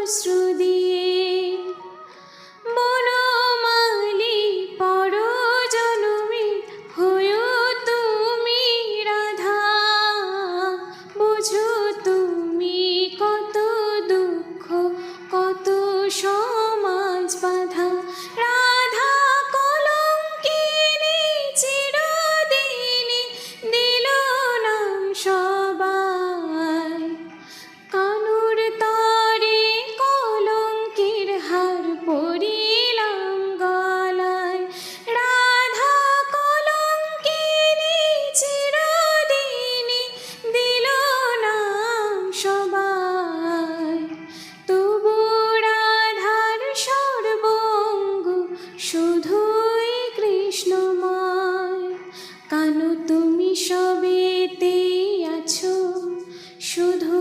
অশ্রু দিয়ে। বনমালী পরজনমে হয়ো তুমি রাধা, বুঝো তুমি কত দুঃখ কত সমাজ বাধা। রাধা কলঙ্কিনী চিরদিনই দিল নাম সবাই। কানুর তরে কলঙ্কের হার পরিলাম গলায়। রাধা কলঙ্কিনী চিরদিনই দিল নাম সবাই। তবু রাধার সর্বঙ্গ শুধুই কৃষ্ণময়। কানু তুমি সবেতে আছো, শুধু